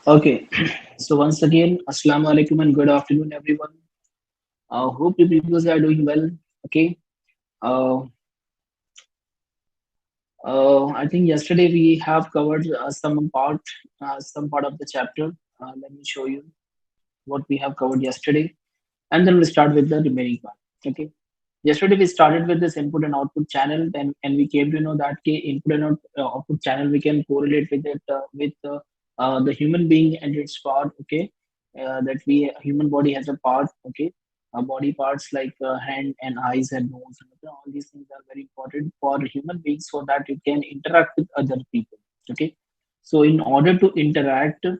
Okay, so once again, Assalamu alaikum and good afternoon, everyone. Hope you people are doing well. Okay, uh, I think yesterday we have covered some part of the chapter. Let me show you what we have covered yesterday, and then we'll start with the remaining part. Okay, yesterday we started with this input and output channel, and we came to know that input and output channel we can correlate with it with the human being and its part. Okay, that we human body has a part. Okay, body parts like hand and eyes and nose. And all these things are very important for human beings so that it can interact with other people. Okay, so in order to interact, these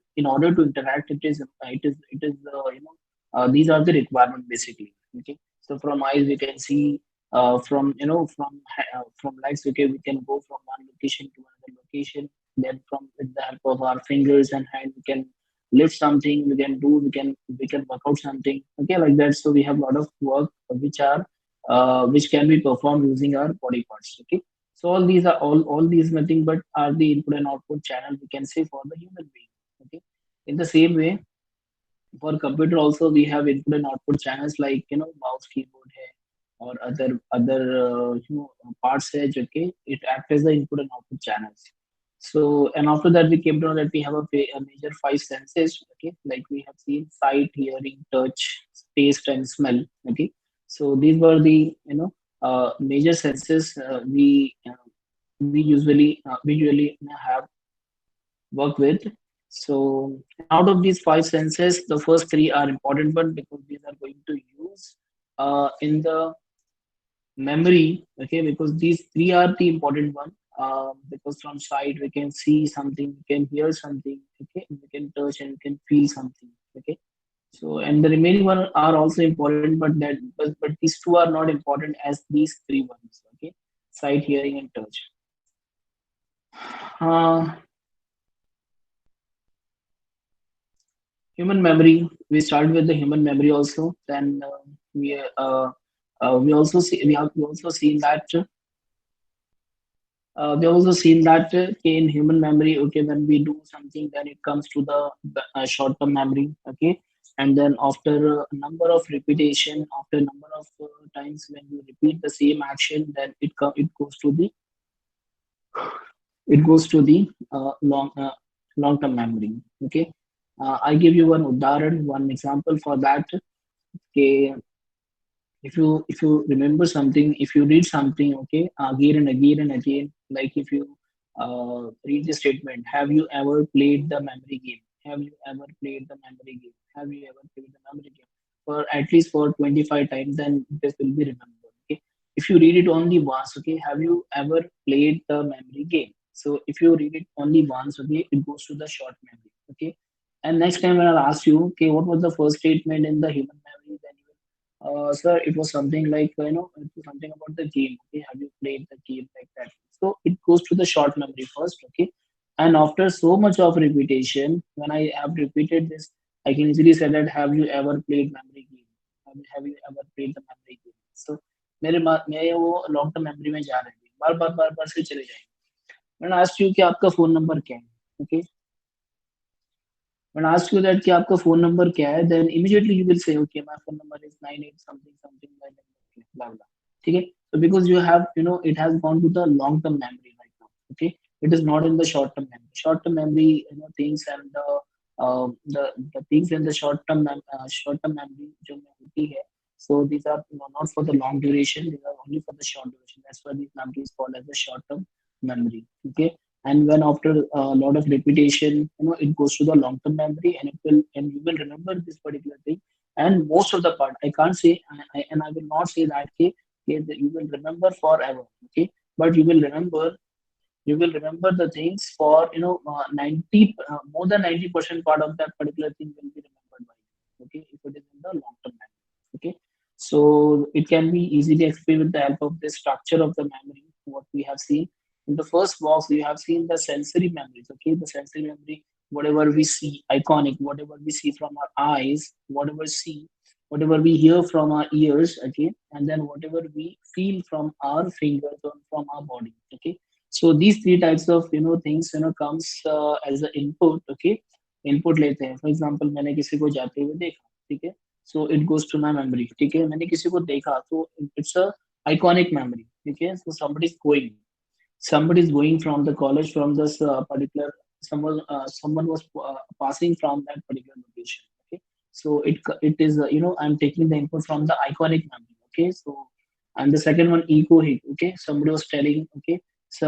are the requirement basically. Okay, so from eyes we can see, from legs, okay, we can go from one location to another location. Then from with the help of our fingers and hand, we can lift something. We can work out something. Okay, like that. So we have a lot of work which can be performed using our body parts. Okay, so all these nothing but are the input and output channel we can say for the human being. Okay, in the same way, for computer also we have input and output channels like mouse, keyboard hai, or other parts hai, okay, it acts as the input and output channels. So, and after that we came to know that we have a major five senses. Okay, like we have seen sight, hearing, touch, taste, and smell. Okay, so these were the major senses we usually have work with. So, and out of these five senses, the first three are important one because these are going to use in the memory. Okay, because these three are the important one. Because from sight we can see something, we can hear something, okay, we can touch and we can feel something. Okay, so and the remaining one are also important, but these two are not important as these three ones. Okay, sight, hearing, and touch. Uh, Human memory. We started with the human memory also. Then we also seen that we also seen that in human memory. Okay, when we do something, then it comes to the short term memory. Okay, and then after a number of repetition, after a number of times when you repeat the same action, then it goes to the long term memory. Okay, I give you one example for that. Okay, if you remember something, if you read something, okay, again and again and again, like if you read the statement, have you ever played the memory game, have you ever played the memory game, have you ever played the memory game, for at least for 25 times, then this will be remembered. Okay, if you read it only once, okay, have you ever played the memory game? So if you read it only once, okay, it goes to the short memory. Okay, and next time when I'll ask you, okay, what was the first statement in the human memory, then you sir, it was something like, it was something about the game. Okay, have you played the game like that? So it goes to the short memory first. Okay, and after so much of repetition, when I have repeated this, I can easily say that, have you ever played memory game? Have you ever played the memory game? So मेरे वो long term memory में जा रहे हैं, बार बार बार बार से चले जाएंगे. मैंने आस्क यू कि आपका फोन नंबर क्या है. Okay, when I ask you that कि आपका phone number क्या है, then immediately you will say, okay, my phone number is 98 something something like that, okay, blah blah. ठीक है? So because it has gone to the long term memory right now. Okay, it is not in the short term memory. Short term memory, things and the things in the short term memory जो में होती है. So these are not for the long duration. These are only for the short duration. That's why these memory is called as the short term memory. Okay, and when after a lot of repetition, it goes to the long term memory, and you will remember this particular thing. And most of the part, I can't say, and I will not say that, okay, okay, that you will remember forever. Okay, but you will remember the things for 90 more than 90% part of that particular thing will be remembered by you. Okay, if it is in the long term memory. Okay, so it can be easily explained with the help of the structure of the memory, what we have seen in the first box. We have seen the sensory memories. Okay, the sensory memory, whatever we see iconic, whatever we see from our eyes, whatever we hear from our ears. Okay, and then whatever we feel from our fingers or from our body. Okay, so these three types of things comes as an input. Okay, input लेते हैं, for example मैंने किसी को जाते हुए देखा, ठीक है, so it goes to my memory, ठीक है, मैंने किसी को देखा तो इट्स अ आइकॉनिक मेमोरी, ठीक है, सो somebody is going from the college from this particular someone was passing from that particular location, okay, so it is I'm taking the input from the iconic memory, okay, so and the second one eco hit, okay, somebody was telling, okay, so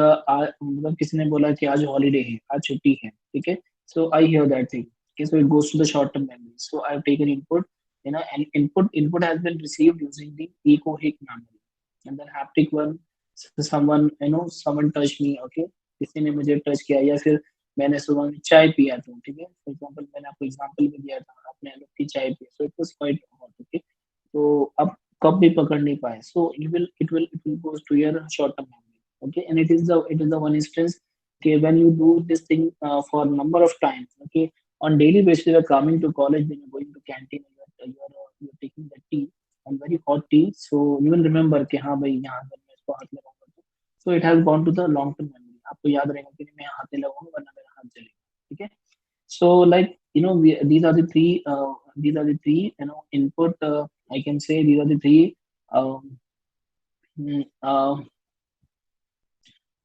मतलब किसी ने बोला कि आज holiday है, आज छुट्टी है, ठीक है, so I hear that thing, okay, so it goes to the short term memory, so I've taken input, and input has been received using the eco hit memory, and then haptic one, someone someone touched me, okay, किसी ने मुझे touch किया, या फिर मैंने सुबह में चाय पिया था, ठीक है, फॉर एग्जांपल मैंने आपको एग्जांपल भी दिया था, आपने अलग की चाय P, so it was quite hot, okay, तो अब कब भी पकड़ नहीं पाए, सो it will goes to your short term memory, okay, and it is the one instance, okay, when you do this thing for number of times, okay, on daily basis, you're coming to college, then you're going to canteen, you're taking the tea and very hot tea, so you will remember कि हाँ भाई यहाँ अगर मैं इसको हाथ लगाऊंगा तो, so it has gone to the long term memory, आपको याद रहेगा कि नहीं, मैं हाथ नहीं लगाऊंगा वरना मेरा हाथ जलेगा, ठीक है, so like these are the three input, I can say these are the three um,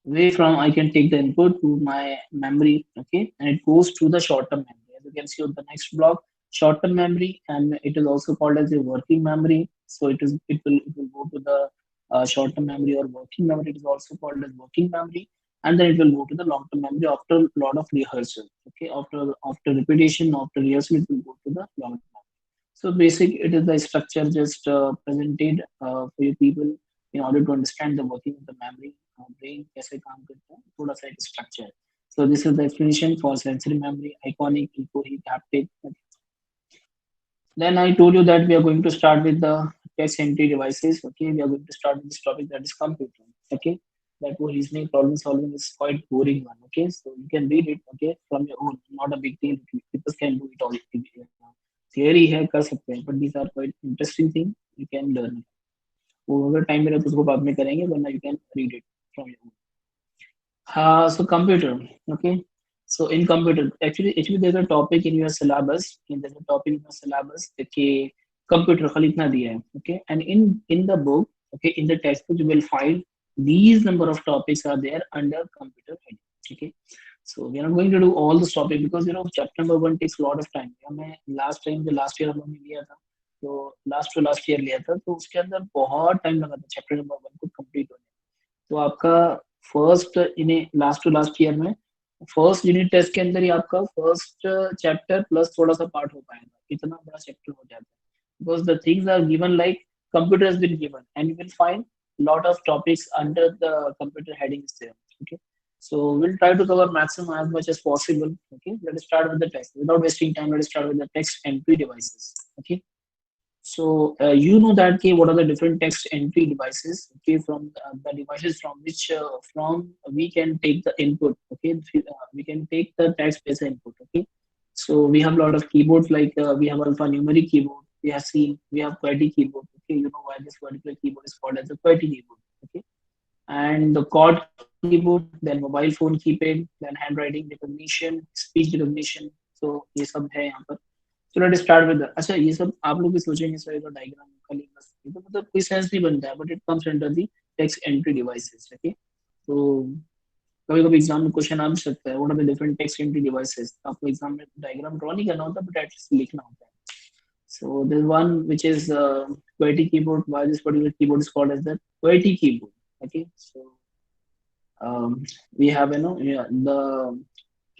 way from I can take the input to my memory, okay, and it goes to the short-term memory. As you can see on the next block, short-term memory, and it is also called as a working memory. So it will go to the short-term memory or working memory. It is also called as working memory, and then it will go to the long-term memory after a lot of rehearsal. Okay, after repetition, after rehearsal, it will go to the long-term memory. So basic, it is the structure just presented for you people in order to understand the working of the memory, brain कैसे काम करता है, थोड़ा सा एक structure. So this is the explanation for sensory memory, iconic, echoic, haptic. Then I told you that we are going to start with the text entry devices. Okay, we are going to start with this topic, that is computer. Okay, that was reasoning problem solving is quite boring one. Okay, so you can read it, okay, from your own, not a big deal. People can do it all. Theory है कर सकते हैं, but these are quite interesting thing. You can learn it. वो अगर time मिला तो उसको बाद में करेंगे, वरना you can read it from your own. So computer, okay. So in computer, actually there's a topic in your syllabus. There's a topic in your syllabus कि computer खाली इतना दिया है, okay. And in the book, okay, in the textbook you will find these number of topics are there under computer heading, okay. So we are not going to do all this topic because chapter number one takes a lot of time. हमें last year हम लोगों ने लिया था, तो last year लिया था, तो उसके अंदर बहुत टाइम लगा था चैप्टर नंबर वन को कंप्लीट होने में। तो आपका फर्स्ट इन्हें लास्ट टू लास्ट ईयर में फर्स्ट यूनिट टेस्ट के अंदर ही आपका फर्स्ट चैप्टर प्लस थोड़ा सा पार्ट हो पाएगा, इतना बड़ा चैप्टर हो जाता है, because the things are given like computer has been given and you will find lot of topics under the computer headings there, okay. So we'll try to cover maximum as much as possible, okay. Let us start with the text without wasting time. Let us start with the text entry devices, okay. So you know that, okay, what are the different text entry devices? Okay, from the devices from which from we can take the input. Okay, we can take the text as input. Okay, so we have a lot of keyboards like we have alphanumeric keyboard. We have QWERTY keyboard. Okay, you know why this particular keyboard is called as a QWERTY keyboard. Okay, and the chord keyboard, then mobile phone keypad, then handwriting recognition, speech recognition. So ये सब है यहाँ पर. So let's start with अच्छा ये सब आप लोग भी सोचेंगे सर तो डायग्राम खाली बस ये तो मतलब कोई सेंस नहीं बनता है, but it comes under the text entry devices, okay. तो कभी कभी एग्जाम में क्वेश्चन आ भी सकता है, what are the different text entry devices, आपको एग्जाम में डायग्राम ड्रॉ नहीं करना होता, बट एटलीस्ट लिखना होता है. So there's one which is QWERTY keyboard. Why this particular keyboard is called as the QWERTY keyboard, okay. So we have yeah, the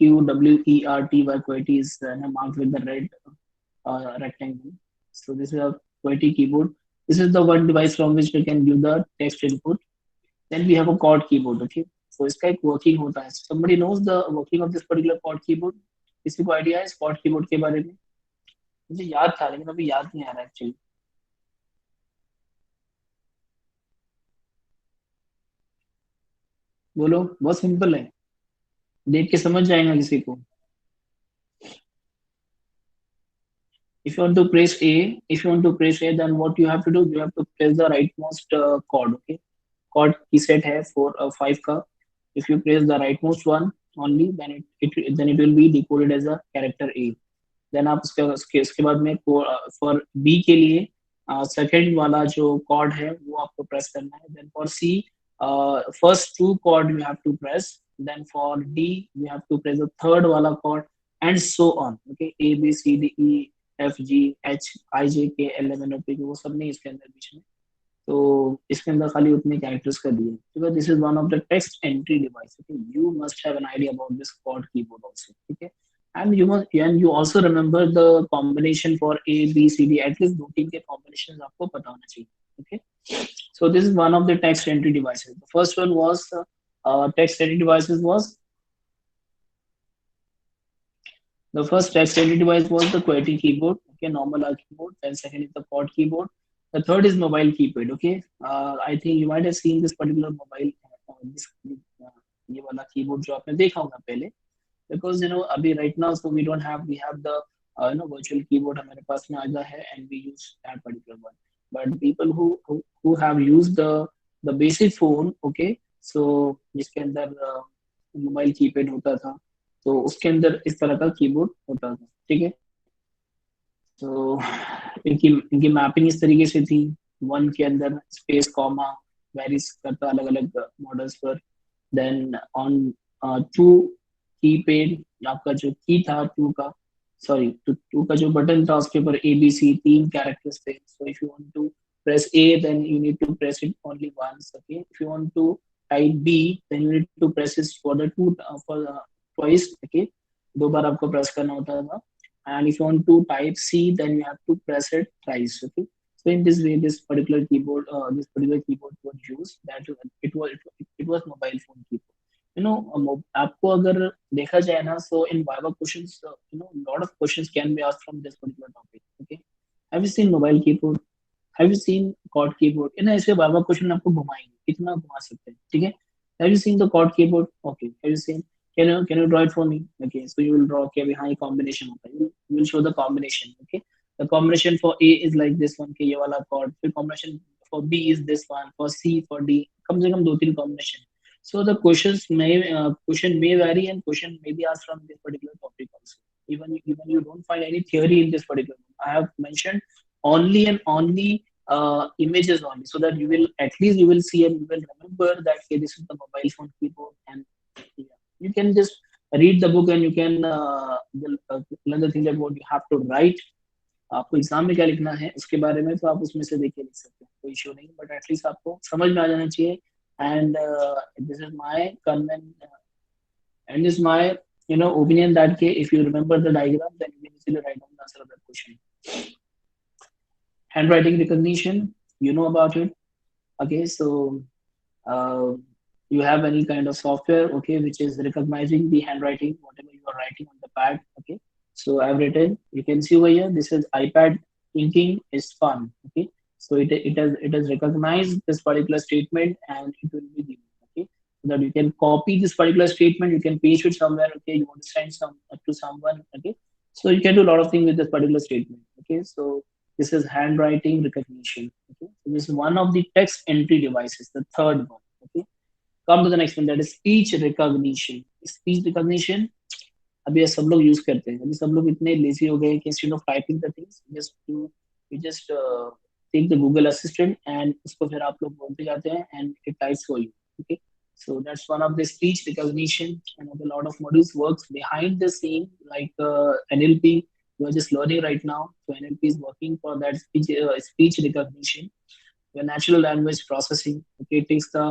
QWERTY QWERTY is marked with the red rectangle. So this is a QWERTY keyboard. This is the one device from which we can give the text input. Then we have a chord keyboard. Okay. So इसका एक working होता है. Somebody knows the working of this particular chord keyboard? किसी को idea है इस chord keyboard के बारे में? मुझे याद था लेकिन अभी याद नहीं आ रहा actually. बोलो, बहुत सिंपल है, देख के समझ जाएगा किसी को. If you want to press A, then what you have to do, you have to press the rightmost chord. Okay, chord की set है 4 5 का. If you press the rightmost one, only, then it will be decoded as a character A. Then आप उसके बाद में for B के लिए second वाला जो कॉर्ड है वो आपको प्रेस करना है. Then for C first two chord you have to press. Then for D you have to press the third वाला chord and so on. Okay, A B C D E F G H I J K L M N O P वो सब नहीं इसके अंदर बीच में. तो इसके अंदर खाली उतने कैरेक्टर्स कर दिए, because this is one of the text entry device. Okay, you must have an idea about this cord keyboard also. ठीक है, and you also remember the combination for A B C D. At least दो तीन के combinations आपको पता होना चाहिए. Okay, so this is one of the text entry devices. The first one was text entry devices was the first text entry device was the QWERTY keyboard. Okay, normal R keyboard. Then second is the quad keyboard. The third is mobile keypad. Okay, I think you might have seen this particular mobile this ये वाला keyboard जो आपने देखा होगा पहले. Because अभी right now so we have the virtual keyboard हमारे पास में आ गया है and we use that particular one. But people who have used the basic phone, okay, so जिसके अंदर मोबाइल कीपैड होता था, तो उसके अंदर इस तरह का कीबोर्ड होता था. ठीक है, तो इनकी मैपिंग इस तरीके से थी. वन के अंदर स्पेस कॉमा वेरीज करता अलग अलग मॉडल्स पर. देन ऑन टू कीपैड आपका जो की था टू का, सॉरी टू का जो बटन था उसके ऊपर ए बी सी तीन कैरेक्टर्स थे. So if you want to press A then you need to press it only once. Okay, if you want to type B then you need to press it for the two for twice. Okay, दो बार आपको press करना होता था. And if you want to type C, then you have to press it thrice. Okay. So in this way, this particular keyboard was used. That it was mobile phone keyboard. आपको अगर देखा जाए ना, so in Viva questions, lot of questions can be asked from this particular topic. Okay. Have you seen mobile keyboard? Have you seen quad keyboard? ऐसे Viva question आपको घुमाएंगे, कितना घुमा सकते हैं. ठीक है. Have you seen the quad keyboard? Okay. Have you seen? Can you draw it for me? Okay, so you will draw. Okay, behind combination होता है. You will show the combination. Okay, the combination for A is like this one. Okay, ये वाला chord. फिर combination for B is this one. For C, for D, कम से कम दो तीन combination. So the question may vary and question may be asked from this particular topic also. Even you don't find any theory in this particular one. I have mentioned only and only images only, so that you will see and you will remember that okay, this is the mobile phone keyboard. And yeah, you can just read the book and you can learn the thing that what you have to write. आपको exam में क्या लिखना है उसके बारे में तो आप उसमें से देख के लिख सकते हैं, कोई इश्यू नहीं. बट एटलीस्ट आपको समझ में आ जाना चाहिए. And this is my convent and this my opinion that okay, if you remember the diagram then you can easily write down the answer of that question. Handwriting recognition, you know about it. Okay, so uh, you have any kind of software, okay, which is recognizing the handwriting whatever you are writing on the pad. Okay, so I've written, you can see over here, this is iPad inking is fun. Okay, so it has recognized this particular statement and it will be given. Okay, so that you can copy this particular statement, you can paste it somewhere. Okay, you want to send some to someone. Okay, so you can do a lot of things with this particular statement. Okay, so this is handwriting recognition. Okay, so this is one of the text entry devices, the third one. Okay, come to the next one, that is speech recognition. Speech recognition अभी ये सब लोग use करते हैं. अभी सब लोग इतने लेजी हो गए कि instead of typing the things just take the Google assistant and उसको फिर आप लोग बोलते जाते हैं and it types for you. Okay, so that's one of the speech recognition. And a lot of modules works behind the scene like NLP. You are just learning right now, so NLP is working for that speech recognition, the natural language processing. Okay, it takes the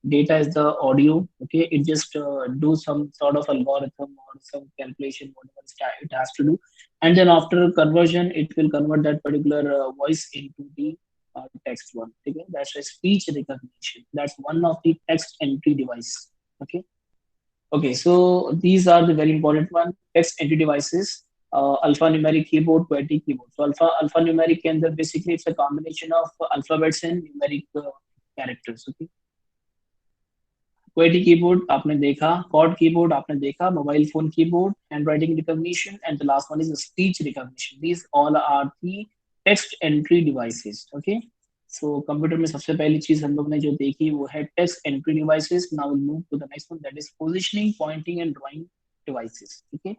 data is the audio. Okay, it just do some sort of algorithm or some calculation whatever it has to do, and then after conversion it will convert that particular voice into the text one. Okay, that's a speech recognition. That's one of the text entry device. Okay. Okay, so these are the very important one, text entry devices. Alphanumeric keyboard, QWERTY keyboard. So alphanumeric के अंदर basically it's a combination of alphabets and numeric characters. Okay. QWERTY keyboard आपने देखा, quad keyboard आपने देखा, mobile phone keyboard, handwriting recognition, and the last one is the speech recognition. These all are the text entry devices. Okay. So computer में सबसे पहली चीज हम लोग ने जो देखी वो है text entry devices. Now move to the next one, that is positioning, pointing and drawing devices. Okay.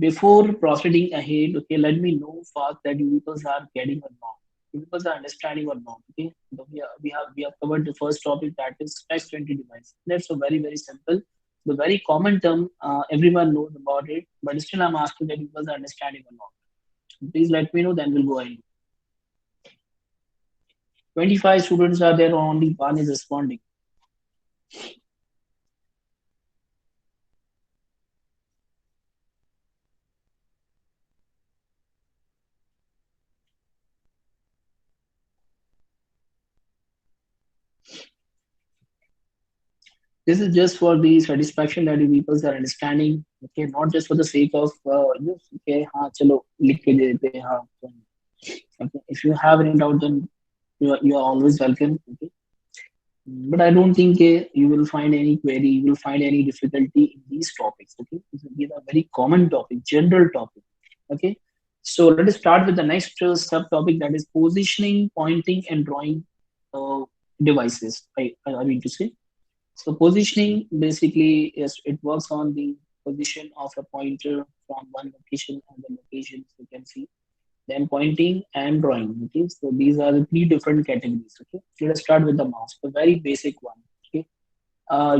Before proceeding ahead, okay, let me know first that you people are getting or not. You people are understanding or not. Okay. So we have covered the first topic, that is text entry device. That's a very simple. The very common term, everyone knows about it, but still I'm asking that you people are understanding or not. Please let me know, then we'll go ahead. 25 students are there, only one is responding. This is just for the satisfaction that you people are understanding. Okay, not just for the sake of okay, हाँ चलो लिख के दे देते हैं हाँ. Okay, if you have any doubt, then you are always welcome. Okay, but I don't think you will find any query, you will find any difficulty in these topics. Okay, these are very common topic, general topic. Okay, so let us start with the next subtopic, that is positioning, pointing, and drawing uh, devices. I mean to say. So positioning basically is it works on the position of a pointer from one location and the locations you can see. Then pointing and drawing. Okay, so these are the three different categories. Okay, let us start with the mouse, the very basic one. Okay,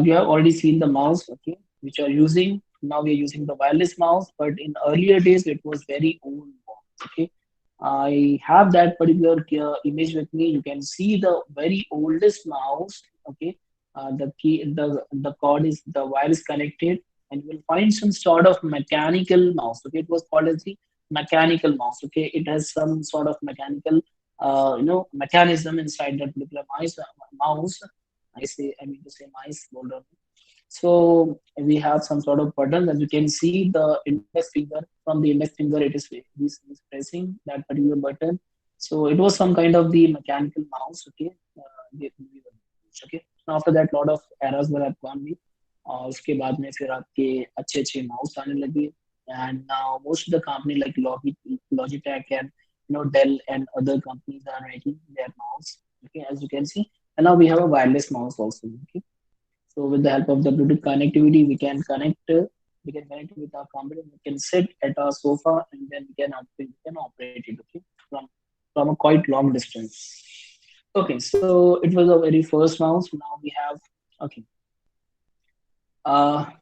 you have already seen the mouse. Okay, which are using now we are using the wireless mouse, but in earlier days it was very old mouse. Okay, I have that particular image with me. You can see the very oldest mouse. Okay, the cord is the wire is connected, and you will find some sort of mechanical mouse. Okay, it was called as the mechanical mouse. Okay, it has some sort of mechanical mechanism inside that particular mouse. I mean to say mice. Hold on. So we have some sort of button, as you can see the index finger. From the index finger it is pressing that particular button. So it was some kind of the mechanical mouse. Okay, okay. After that lot of errors were have gone भी. और उसके बाद में फिर आपके अच्छे अच्छे mouse आने लगे. And now most of the company like Logitech and Dell and other companies are making their mouse. Okay, as you can see, and now we have a wireless mouse also. Okay, so with the help of the Bluetooth connectivity, we can connect with our computer. We can sit at our sofa and then we can operate it. Okay, from a quite long distance. Okay, so it was a very first mouse. Now we have okay.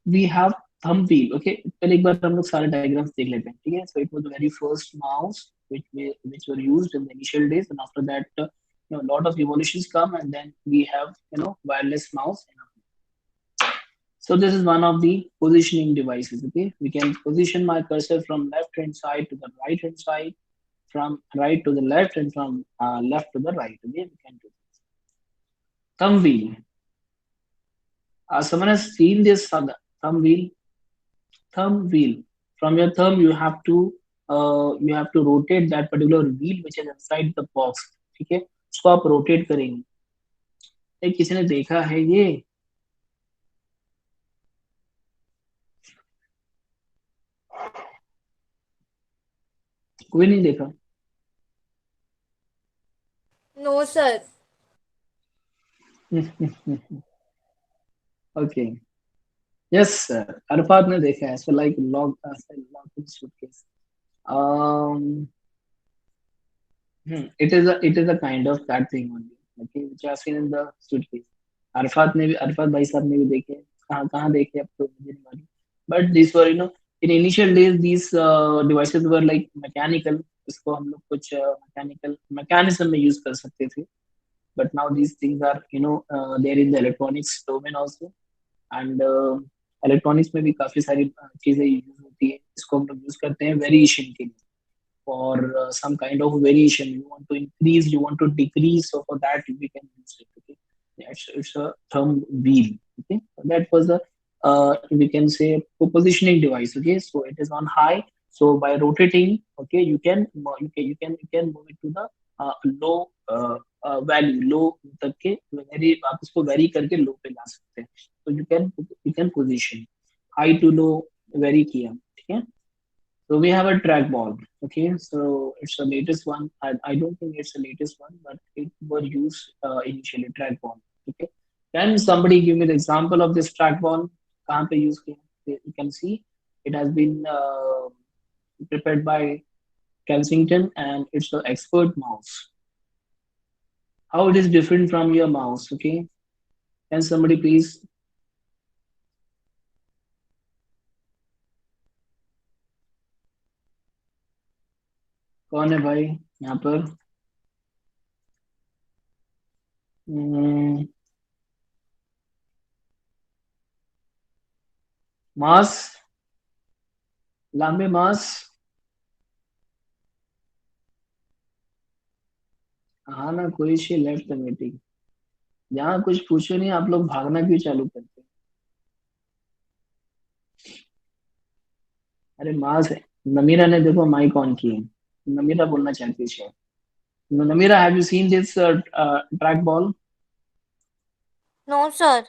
We have thumb wheel. Okay, पहले एक बार हम लोग सारे diagrams देख लेते हैं. ठीक है, so it was the very first mouse which were used in the initial days, and after that, a lot of evolutions come, and then we have wireless mouse. So this is one of the positioning devices. Okay, we can position my cursor from left hand side to the right hand side, from right to the left, and from left to the right. Okay, we can do this. Thumb wheel. Someone has seen this thumb wheel. Thumb wheel. From your thumb, you have to rotate that particular wheel which is inside the box. ठीक है, उसको आप rotate करेंगे. किसी ने देखा है ये? कोई नहीं देखा. No, sir. Okay. Yes, sir. Arfat ने देखा है. So like log in suitcase. Um, it is a kind of that thing only. Okay, which I have seen in the suitcase. Arfat भाई साहब ने भी देखे. कहाँ कहाँ देखे अब तो मुझे नहीं मालूम. But these were in initial days these devices were like mechanical. इसको हम लोग कुछ mechanical mechanism में use कर सकते थे. But now these things are they're in the electronics domain also. And electronics में भी काफी सारी चीजें यूज होती है. इसको हम लोग यूज करते हैं वेरिएशन के लिए. For some kind of variation, you want to increase, you want to decrease, so for that we can use it. Okay, it's a thumb wheel. Okay, so that was a we can say positioning device. Okay, so it is on high, so by rotating, okay, you can move it to the low value, low तक के very आप उसको very करके लो पे ला सकते हैं. तो you can position high to low very किया. ठीक है. So we have a trackball. Okay, so it's the latest one. I don't think it's the latest one, but it was used initially trackball. Okay, can somebody give me the example of this trackball? कहाँ पे use किया? You can see it has been prepared by Kensington, and it's the expert mouse. How it is different from your mouse? Okay, can somebody please? कौन है भाई यहाँ पर? मास, लांबे मास. हाँ ना, कोई शी लेफ्ट द मीटिंग. यहाँ कुछ पूछो नहीं, आप लोग भागना क्यों चालू करते हैं? अरे मास है. नमीरा ने देखो माइक ऑन की है. नमीरा बोलना चाहती है शायद. Namira, have you seen this track ball No, sir.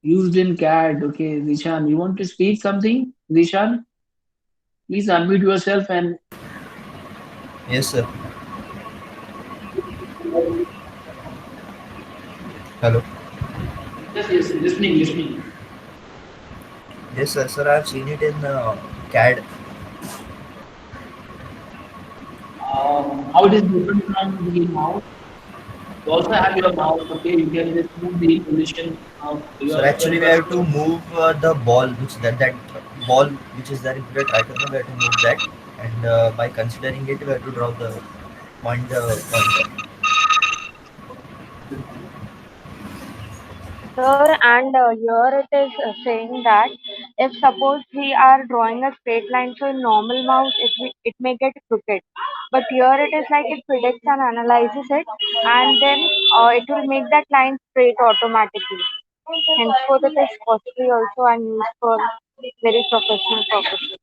used in CAD? Okay, Zishan, you want to speak something? Zishan, please unmute yourself and Yes, sir. Hello. yes, yes, listening, listening. Yes, sir. Sir, I have seen it in CAD. How it is different from the mouse? You also have your mouse. Okay, you can just move the position of Sir, your actually, we have to cursor. move the ball, which that ball which is there in the tracker. We have to move that, and by considering it, we have to draw the point. Pointer. Sir, and here it is saying that if suppose we are drawing a straight line, so in normal mouse it may get crooked, but here it is like it predicts and analyzes it, and then it will make that line straight automatically. Henceforth, it is costly also and used for very professional purposes.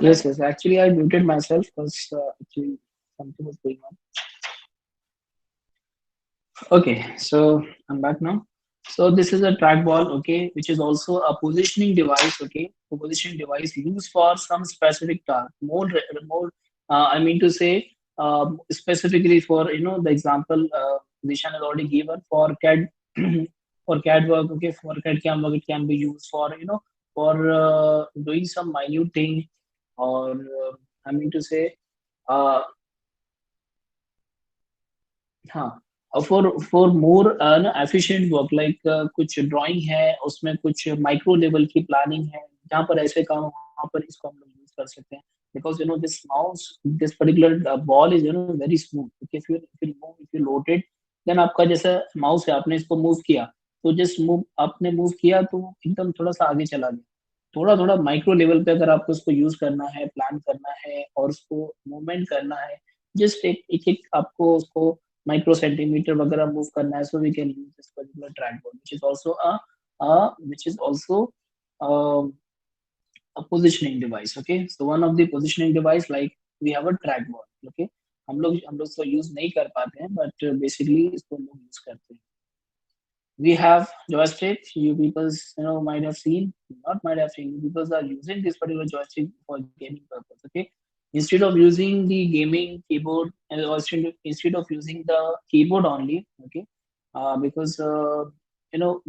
Yes, yes. Actually, I muted myself because actually something was going on. Okay, so I'm back now. So this is a trackball, okay, which is also a positioning device, okay, a positioning device used for some specific task. I mean to say, specifically for the example Dishan has already given for CAD for CAD work, okay, for CAD CAM work, it can be used for for doing some minute thing, or I mean to say, uh, हाँ. और for more efficient work like कुछ drawing है, उसमें कुछ micro level की planning है, जहाँ पर ऐसे काम हो, वहाँ पर इसको हम लोग यूज कर सकते हैं. Because this mouse, this particular ball is very smooth. If you loaded, then आपका जैसा माउस है, आपने इसको मूव किया, तो जस्ट मूव आपने मूव किया तो एकदम थोड़ा सा आगे चला गया. थोड़ा थोड़ा माइक्रो लेवल पे अगर आपको उसको यूज करना है, प्लान करना है और उसको मूवमेंट करना है, जस्ट एक आपको उसको माइक्रो सेंटीमीटर वगैरह मूव करना है, so we can use this particular trackball which is also which is also uh, a positioning device. Okay, so one of the positioning device, like we have a trackball. Okay, हम लोग इसको use नहीं कर पाते हैं, but basically इसको हम लोग यूज करते हैं. We have joystick. You people might have seen, not might have seen, you people are using this particular joystick for gaming purpose. Okay, instead of using the gaming keyboard, and also instead of using the keyboard only. Okay, because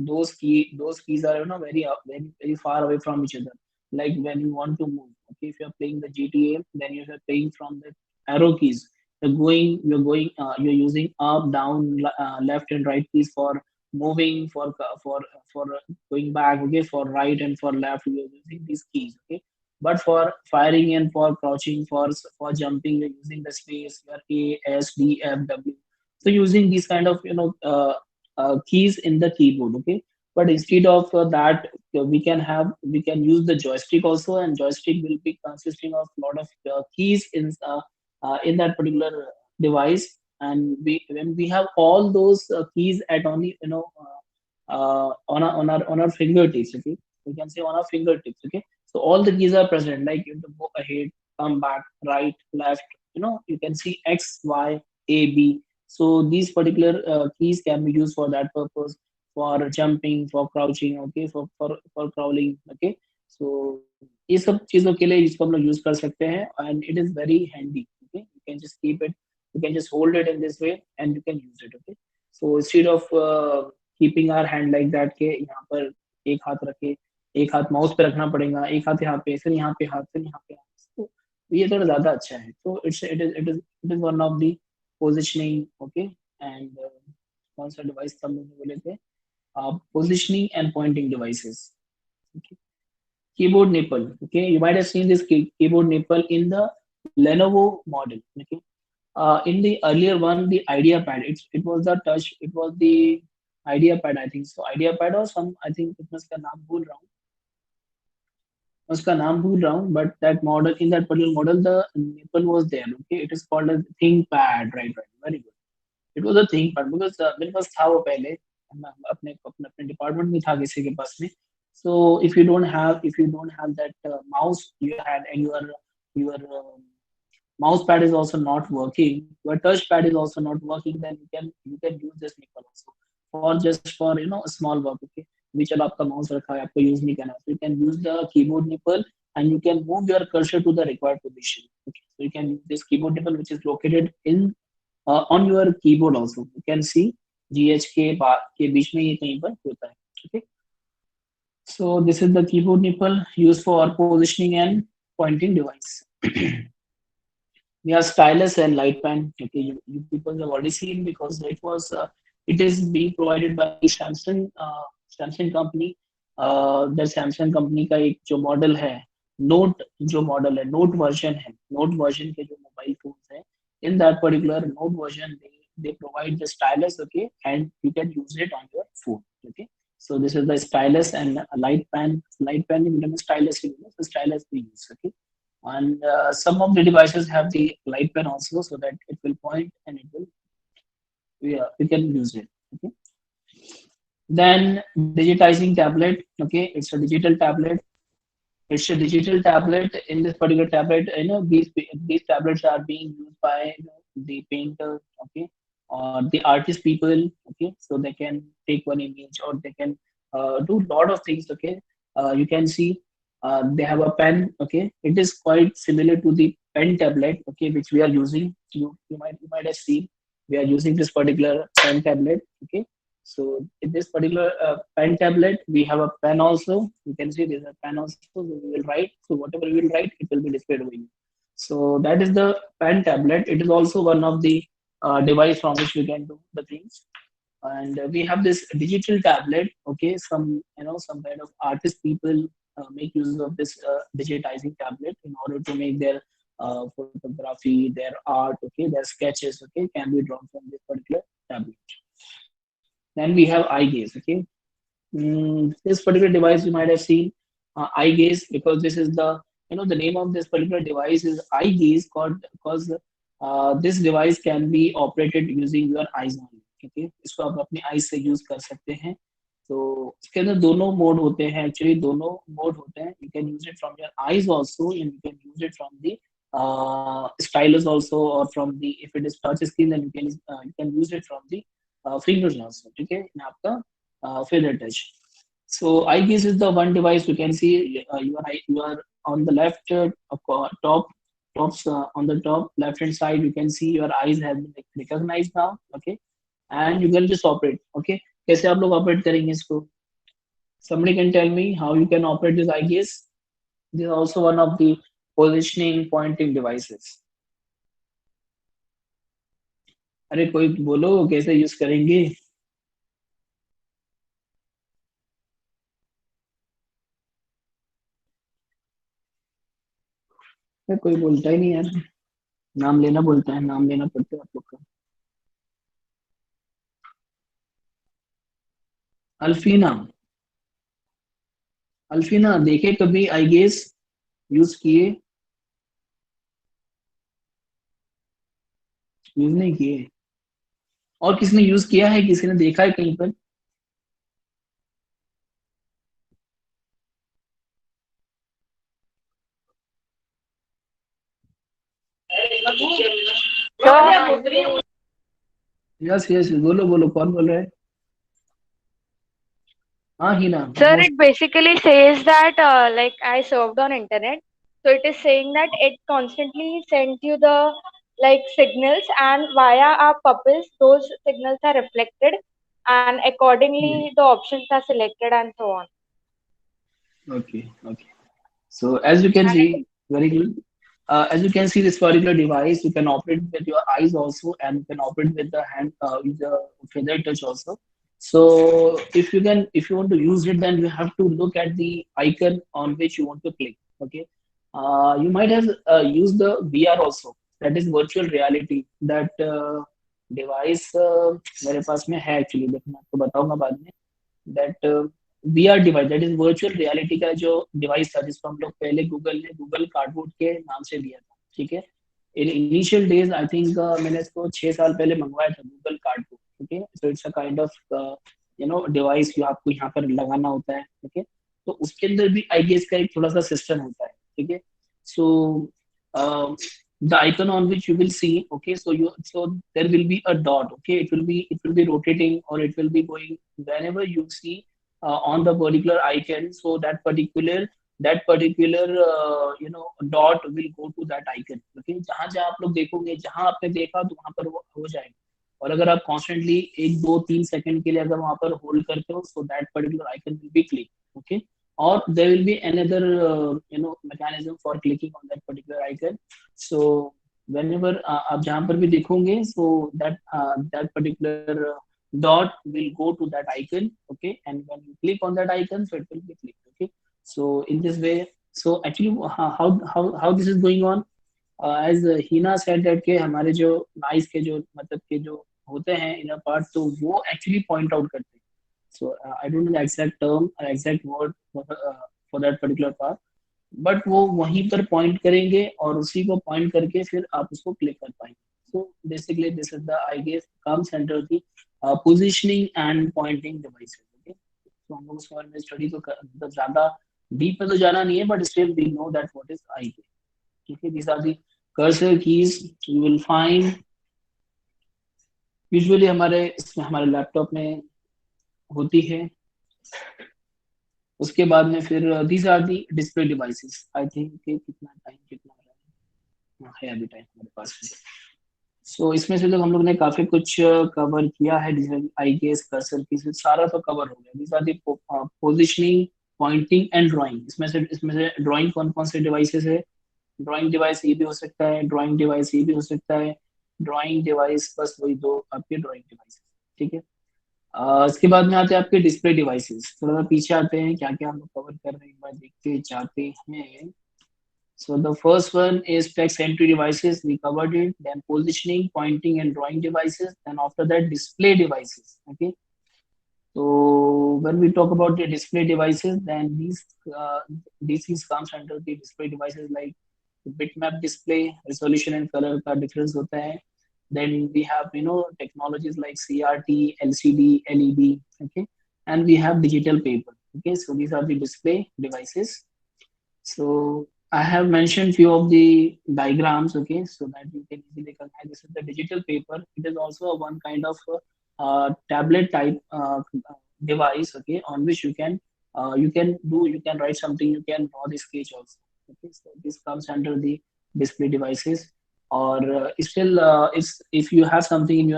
those keys are very far away from each other. Like when you want to move, okay, if you're playing the GTA, then you're playing from the arrow keys. You're using up, down, left and right keys for moving, for going back, okay, for right and for left, we are using these keys, okay. But for firing and for crouching, for jumping, you're using the space, your A, S, D, F, W. So using these kind of keys in the keyboard, okay. But instead of that, we can use the joystick also, and joystick will be consisting of a lot of keys in that particular device. And we when we have all those keys at only on our fingertips, okay, we can say on our fingertips, okay. So all the keys are present, like you have to go ahead, come back, right, left, you can see X, Y, A, B. So these particular keys can be used for that purpose, for jumping, for crouching, okay, for crawling, okay. So ये सब चीजों के लिए इसको हम लोग use कर सकते हैं, and it is very handy, okay. You can just keep it, you can just hold it in this way and you can use it, okay. So instead of keeping our hand like that के यहाँ पर एक हाथ रखे, एक हाथ mouse पे रखना पड़ेगा, एक हाथ यहाँ पे, फिर यहाँ पे हाथ, फिर यहाँ पे हाथ, तो ये थोड़ा ज्यादा अच्छा है. तो it is one of the positioning, okay. And कौन सा डिवाइस हम लोग बोले थे, positioning and pointing devices, okay. Keyboard nipple, okay, you might have seen this keyboard nipple in the Lenovo model, okay. In the earlier one, the IdeaPad, it was the touch, it was the IdeaPad, I think so, IdeaPad or some, I think मैं उसका नाम भूल रहा हूँ, उसका नाम भूल रहा हूँ, but that model, in that particular model, the nipple was there, okay. It is called as ThinkPad, right, very good. It was a ThinkPad because मेरे पास था वो पहले, अपने अपने अपने डिपार्टमेंट में था किसी के पास में. So if you don't have that mouse you had, and your mouse pad is also not working, your touch pad is also not working, then you can use this nipple also for just for a small work, okay. भी चलो आपका mouse रखा है, आपको use नहीं करना, so you can use the keyboard nipple and you can move your cursor to the required position, okay. So you can use this keyboard nipple which is located in on your keyboard also, you can see GH के बीच में ये कहीं पर होता है, okay. So this is the keyboard nipple used for positioning and pointing device. We have stylus and light pen. Okay, you people have already seen because it is being provided by Samsung company. The Samsung company का एक जो model है, Note जो model है, Note version के जो mobile phones है, in that particular Note version they provide the stylus, okay, and you can use it on your phone, okay. So this is the stylus and a light pen. Light pen is stylus, so stylus we use, okay. And some of the devices have the light pen also, so that it will point and it will, yeah, you can use it, okay. Then digitizing tablet, okay, it's a digital tablet. It's a digital tablet. In this particular tablet, these tablets are being used by the painter, okay, or the artist people, okay. So they can take one image or they can do a lot of things, okay. You can see they have a pen, okay. It is quite similar to the pen tablet, okay, which we are using. You might have seen we are using this particular pen tablet, okay. So in this particular pen tablet, we have a pen also. You can see there's a pen also. So we will write. So whatever we will write, it will be displayed over you. So that is the pen tablet. It is also one of the device from which we can do the things. And we have this digital tablet. Okay, some kind of artist people make use of this digitizing tablet in order to make their photography, their art, okay, their sketches, okay, can be drawn from this particular tablet. Then we have eye gaze, okay. This particular device you might have seen eye gaze, because this is the name of this particular device is eye gaze, because this device can be operated using your eyes only, okay. इसको आप अपने eyes से use कर सकते हैं. तो इसके अंदर दोनों मोड होते हैं, एक्चुअली दोनों मोड होते हैं. You can use it from your eyes also, and you can use it from the stylus also, or from the, if it is touch screen, then you can use it from the fingers also, okay, in आपका finger touch. So eye gaze is the one device you can see. You are on the left on the top left hand side. You can see your eyes have been recognized now, okay, and you can just operate, okay. कैसे आप लोग operate करेंगे इसको? Somebody can tell me how you can operate this eye gaze? This is also one of the positioning pointing devices. अरे कोई बोलो कैसे use करेंगे? कोई बोलता ही नहीं यार, नाम लेना बोलता है, नाम लेना पड़ता है आप लोग का। अल्फीना, अल्फीना देखे कभी, आई गेस यूज किए, यूज नहीं किए, और किसने यूज किया है, किसी ने देखा है कहीं पर? So, यस यस, बोलो बोलो, कौन बोल रहा है? हाँ Hina, sir, most. it basically says that like I served on internet. So it is saying that it constantly sends you the like signals, and via our pupils, those signals are reflected, and accordingly the options are selected and so on. Okay, okay. So as you can see, very good. As you can see, this particular device you can operate with your eyes also, and you can operate with the hand, with the feather touch also. So if you want to use it, then you have to look at the icon on which you want to click. Okay. You might have used the VR also. That is virtual reality. That device मेरे पास में है actually, लेकिन मैं आपको बताऊंगा बाद में। That VR device, that is virtual reality का जो डिवाइस था, जिसको हम लोग पहले गूगल ने गूगल कार्डबोर्ड के नाम से दिया था, ठीक है। In initial days I think मैंने इसको 6 साल पहले मंगवाया था, गूगल कार्डबोर्ड, ठीक है। So it's a kind of device जो आपको यहाँ पर लगाना होता है, ठीक है। तो उसके अंदर भी आई गेस का एक थोड़ा सा सिस्टम होता है, ठीक है। सो the icon on which you will see, okay, so there will be a dot, okay, it will be rotating, or it will be going whenever you see on the particular icon. So that particular dot will go to that icon, okay। जहां जहां आप लोग देखोगे, जहां आपने देखा तो वहां पर वो हो जाएगा। और अगर आप कॉन्स्टेंटली 1 2 3 सेकंड के लिए अगर वहां पर होल्ड करते हो, so that particular icon will be click, okay। or there will be another mechanism for clicking on that particular icon। so whenever आप जहां पर भी देखोगे, so that particular dot will go to that icon, okay, and when you click on that icon, so it will be clicked, okay। so in this way, so actually how this is going on, as Heena said that के हमारे जो nice के जो मतलब के जो होते हैं इनर पार्ट, तो वो एक्चुअली पॉइंट आउट करते हैं। So I don't know the exact term, exact word for that particular part, but वो वहीं पर पॉइंट करेंगे, और उसी को पॉइंट करके फिर आप उसको क्लिक कर पाएंगे। So basically this is the I guess comes under the positioning and pointing devices, okay. तो हम लोग उसके बारे में स्टडी तो मतलब ज्यादा डीप में तो जाना नहीं है, but still we know that what is I. ठीक है, these are the cursor keys you will find usually हमारे इसमें हमारे लैपटॉप में होती है। उसके बाद में फिर these are the display devices। I think कितना टाइम कितना हो रहा है, है अभी टाइम हमारे पास में। सो इसमें से तो हम लोग ने काफी कुछ कवर किया है। आई गेस कर्सर की सारा तो कवर हो गया। these are the positioning, pointing and drawing. इसमें से ड्राइंग कौन कौन से डिवाइसेस है? ड्राइंग डिवाइस ये भी हो सकता है, ड्राइंग डिवाइस ये भी हो सकता है, ड्राइंग डिवाइस, बस वही दो आपके ड्राइंग डिवाइस, ठीक है। इसके बाद में आते हैं आपके डिस्प्ले डिवाइसेस। थोड़ा सा पीछे आते हैं, क्या क्या हम लोग कवर कर रहे हैं एक बार देखते जाते हैं। So the first one is text entry devices. We covered it. Then positioning, pointing, and drawing devices. Then after that, display devices. Okay. So when we talk about the display devices, then these comes under the display devices like bitmap display, resolution and color का difference होता है। Then we have technologies like CRT, LCD, LED, okay, and we have digital paper. Okay, so these are the display devices. So I have mentioned few of the diagrams, okay, so that you can easily recognize this is the digital paper. It is also a one kind of tablet type device, okay, on which you can write something, you can draw the sketch also. Okay, so this comes under the display devices. Or still, if you have something in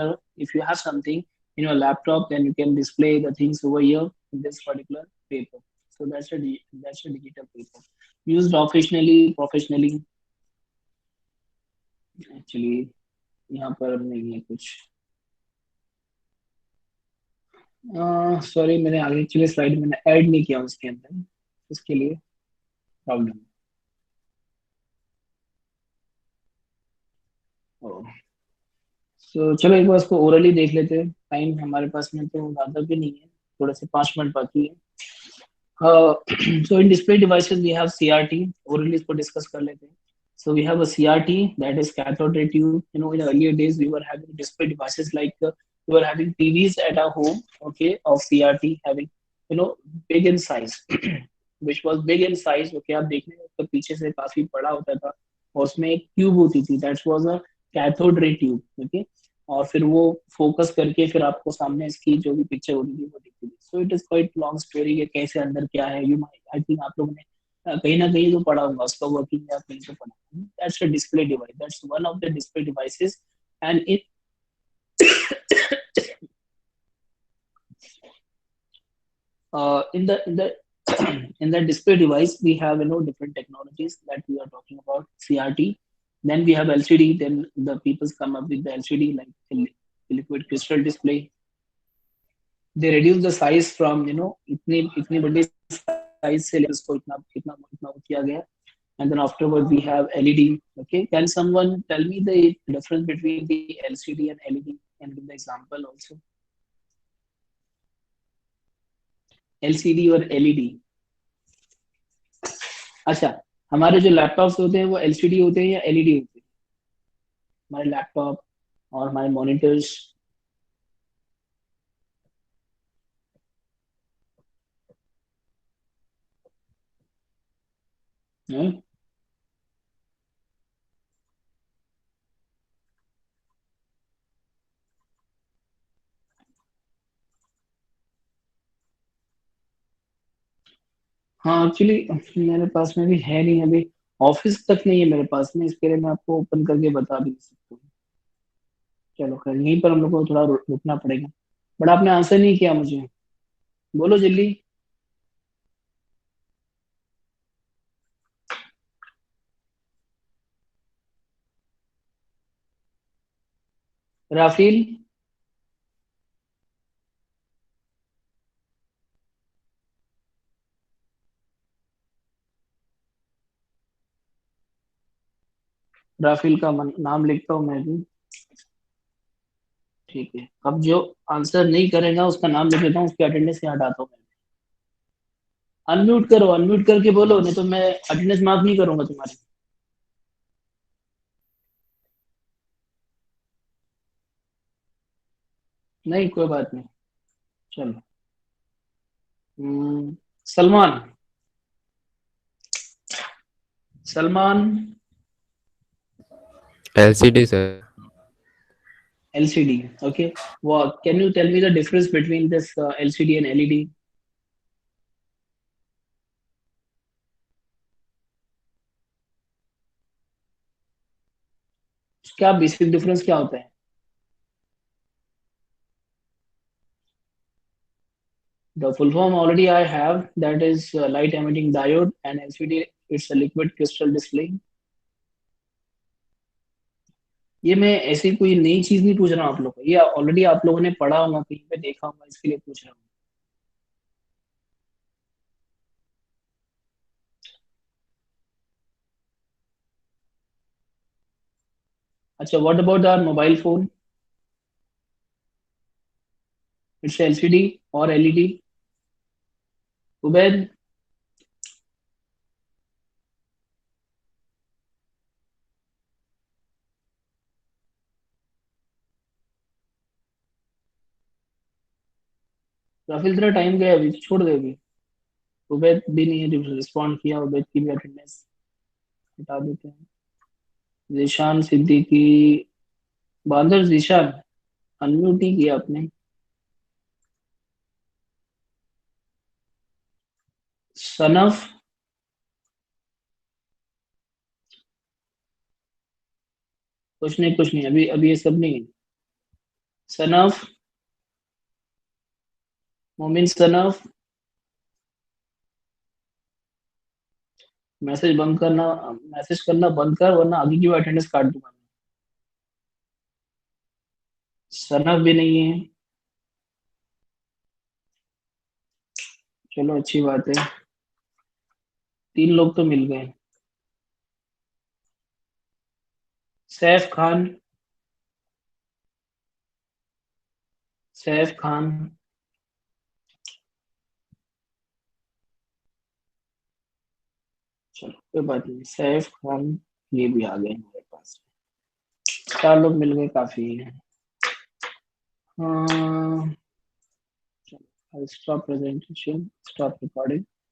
your laptop, then you can display the things over here in this particular paper. So that's a digital paper used professionally actually यहाँ पर नहीं है कुछ। Sorry, मैंने आगे actually slide मैंने add नहीं किया उसके अंदर, इसके लिए प्रॉब्लम। तो चलो एक बार इसको ओरली देख लेते हैं, टाइम हमारे पास में तो ज़्यादा भी नहीं है, थोड़े से 5 मिनट बाकी है। So in display devices we have CRT. Orally इसको discuss कर लेते हैं. So we have a CRT, that is cathode ray tube. In earlier days we were having display devices like we were having TVs at our home, okay, of CRT having big in size, which was big in size. Okay, आप देख रहे हैं उसका पीछे से काफी बड़ा होता था और उसमें एक ट्यूब होती थी, that was a cathode ray tube. Okay, और फिर वो फोकस करके फिर आपको सामने इसकी जो भी पिक्चर होती थी वो दिखती थी. So it is quite long story कि कैसे अंदर क्या है. यू आई थिंक आप लोगों ने कहीं ना कहीं तो पढ़ा होगा उसका वर्किंग, या कहीं तो पढ़ा. That's a display device, that's one of the display devices. And it in the in the display device we have different technologies that we are talking about. CRT, then we have LCD, then the people come up with the LCD like liquid crystal display. They reduce the size from इतनी बड़ी size से उसको इतना इतना इतना किया गया. And then afterward we have LED. Okay, can someone tell me the difference between the LCD and LED and give the example also? LCD और LED. अच्छा, हमारे जो लैपटॉप्स होते हैं वो LCD होते हैं या LED होते हैं? हमारे लैपटॉप और हमारे मॉनिटर्स. हाँ एक्चुअली मेरे पास में भी है नहीं अभी, ऑफिस तक नहीं है मेरे पास में, इसके लिए मैं आपको ओपन करके बता भी नहीं सकता हूँ. चलो खैर यहीं पर हम लोग को थोड़ा रुकना पड़ेगा. बट आपने आंसर नहीं किया मुझे, बोलो जल्दी. राफील. राफील का नाम लिखता हूँ मैं भी. ठीक है, अब जो आंसर नहीं करेगा उसका नाम लिख लेता हूँ, उसकी अटेंडेंस से हटाता हूँ. अनम्यूट करो, अनम्यूट करके बोलो, नहीं तो मैं अटेंडेंस मार्क नहीं करूंगा तुम्हारी. नहीं कोई बात नहीं. चलो. Salman. Salman. LCD sir. LCD. Okay. Well, can you tell me the difference between this LCD and LED? क्या बेसिक डिफरेंस क्या होता है? The full form already I have, that is light emitting diode, and LCD it's a liquid crystal display. ये मैं ऐसी कोई नई चीज नहीं पूछ रहा हूँ आप लोगों को, ये ऑलरेडी आप लोगों ने पढ़ा होगा कहीं पे देखा होगा, इसके लिए पूछ रहा हूँ. अच्छा, what about our mobile phone? It's LCD और LED. उबैद. राफिल तेरा टाइम गया अभी, छोड़ दे अभी. उबैद भी नहीं रिस्पॉन्ड किया, उबैद की भी अटेंडेंस हटा देते हैं. जीशान सिद्दीकी. बांदर जीशान, अनम्यूट नहीं किया आपने. सनफ. कुछ नहीं कुछ नहीं, अभी अभी ये सब नहीं है. सनफ. मोमिन सनफ. मैसेज करना बंद कर, वरना आगे की अटेंडेंस काट दूंगा. सनफ भी नहीं है. चलो अच्छी बात है, 3 लोग तो मिल गए. सैफ खान. सैफ खान, चलो कोई बात नहीं, सैफ खान ये भी आ गए हमारे पास। 4 लोग मिल गए, काफी है। हाँ, चलो, I'll stop presentation, stop recording.